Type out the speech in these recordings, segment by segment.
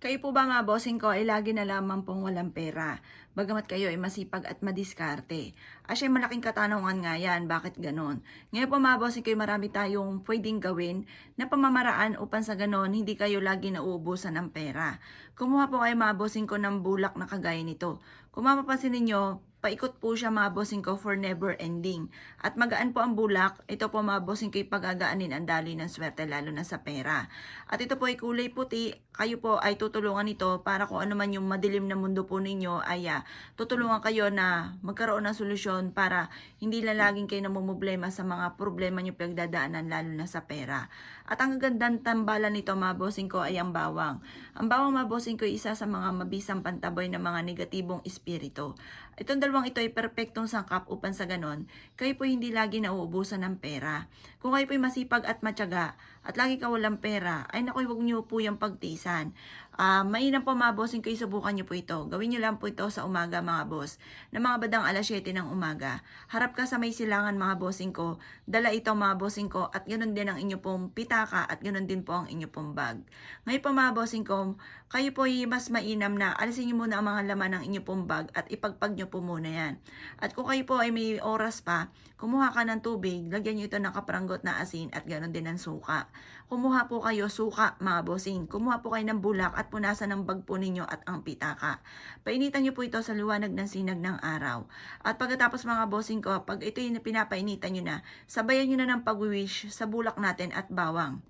Kayo po ba mga bossing ko ay lagi na lamang pong walang pera, bagamat kayo ay masipag at madiskarte? Asya malaking katanungan nga yan, bakit ganon? Ngayon po mga bossing ko, marami tayong pwedeng gawin na pamamaraan upang sa ganon hindi kayo lagi nauubusan ng pera. Kumuha po kayo mga bossing ko ng bulak na kagaya nito. Kung mapapansin ninyo, paikot po siya mga bossing ko for never ending. At magaan po ang bulak, ito po mga bossing ko pagagaanin ang daloy ng swerte lalo na sa pera. At ito po ay kulay puti, kayo po ay tutulungan nito para kung ano man yung madilim na mundo po ninyo ay tutulungan kayo na magkaroon ng solusyon para hindi na laging kayo namumblema sa mga problema nyo pinagdadaanan lalo na sa pera. At ang gandang tambalan nito mga bossing ko ay ang bawang. Ang bawang mga bossing ko ay isa sa mga mabisang pantaboy ng mga negatibong espiritu. Itong dalawang ito ay perpektong sangkap upang sa ganon, kayo po hindi lagi nauubusan ng pera. Kung kayo po ay masipag at matyaga at lagi ka walang pera, ay naku, huwag niyo po yung pagtisan. Mainam po mga bossing ko, subukan niyo po ito. Gawin niyo lang po ito sa umaga mga boss, na mga badang alas 7 ng umaga. Harap ka sa may silangan mga bossing ko, dala ito mga bossing ko, at ganoon din ang inyo pong pitaka at ganoon din po ang inyo pong bag. Ngayon po mga bossing ko, kayo po ay mas mainam na alisin niyo muna ang mga laman ng inyo pong bag at ipagpag niyo po muna yan. At kung kayo po ay may oras pa, kumuha ka ng tubig, lagyan niyo ito ng kapranggot na asin at ganoon din ng suka. Kumuha po kayo suka mga bossing, kumuha po kayo ng bulak at punasan ng bag po ninyo at ang pitaka. Painitan niyo po ito sa liwanag ng sinag ng araw. At pagkatapos mga bossing ko, pag ito yung pinapainitan niyo na, sabayan niyo na ng pag-wish sa bulak natin at bawang.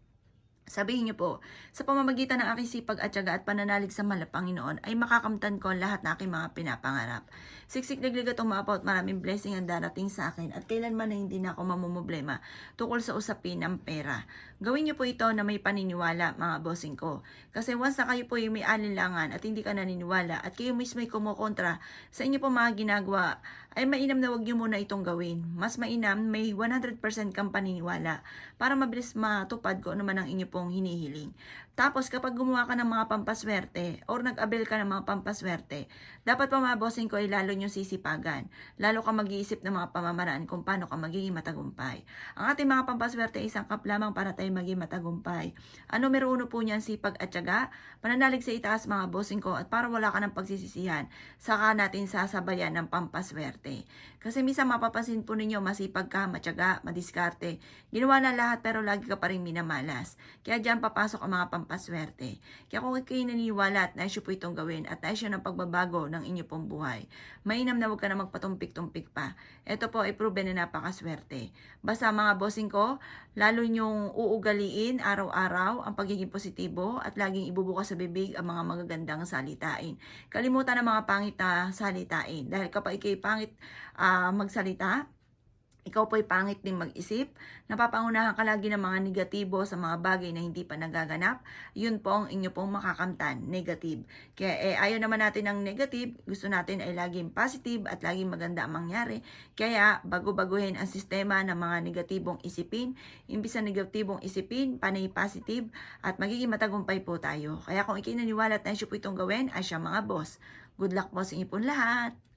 Sabihin niyo po, sa pamamagitan ng aking sipag at tiyaga at pananalig sa mahal na Panginoon, ay makakamtan ko ang lahat na aking mga pinapangarap. Siksik naglig at umapaw at maraming blessing ang darating sa akin at kailanman na hindi na ako mamumblema tungkol sa usapin ng pera. Gawin niyo po ito na may paniniwala mga bossing ko. Kasi once na kayo po yung may alinlangan at hindi ka naniniwala at kayo mismo ay kumukontra sa inyo po mga ginagawa, ay mainam na wag niyo muna itong gawin. Mas mainam may 100% kang paniniwala para mabilis matupad ko naman ang inyo pong hinihiling. Tapos kapag gumawa ka ng mga pampaswerte or nag-avail ka ng mga pampaswerte, dapat pa mga bossing ko ay lalo nyo sisipagan. Lalo ka mag-iisip ng mga pamamaraan kung paano ka magiging matagumpay. Ang ating mga pampaswerte ay isang kap lamang para tayo maging matagumpay. Ano numero 1 po niyan, sipag at tiyaga, pananalig sa itaas mga bossing ko, at para wala ka ng pagsisisihan, saka natin sasabayan ng pampaswerte. Kasi minsan mapapansin po ninyo, masipag ka, matyaga, madiskarte, ginawa na lahat pero lagi ka pa rin minamalas. Kaya dyan papasok ang mga pampaswerte. Kaya kung kayo naniniwala at nais po itong gawin at nais ng pagbabago ng inyo pong buhay, mainam na huwag ka na magpatumpik-tumpik pa. Ito po ay proven na napakaswerte. Basta mga bossing ko, lalo nyong uugaliin araw-araw ang pagiging positibo at laging ibubukas sa bibig ang mga magagandang salitain. Kalimutan ang mga pangit na salitain. Dahil kapag ikay pangit magsalita, ikaw po'y pangit din mag-isip, napapangunahan ka lagi ng mga negatibo sa mga bagay na hindi pa nagaganap, yun po ang inyo pong makakamtan, negative. Kaya ayaw naman natin ng negative, gusto natin ay laging positive at laging maganda ang mangyari. Kaya bago-baguhin ang sistema ng mga negatibong isipin, imbis na negatibong isipin, panay positive at magiging matagumpay po tayo. Kaya kung ikinaniwala at nais po itong gawin, ay siya mga boss. Good luck po sa inyo po lahat!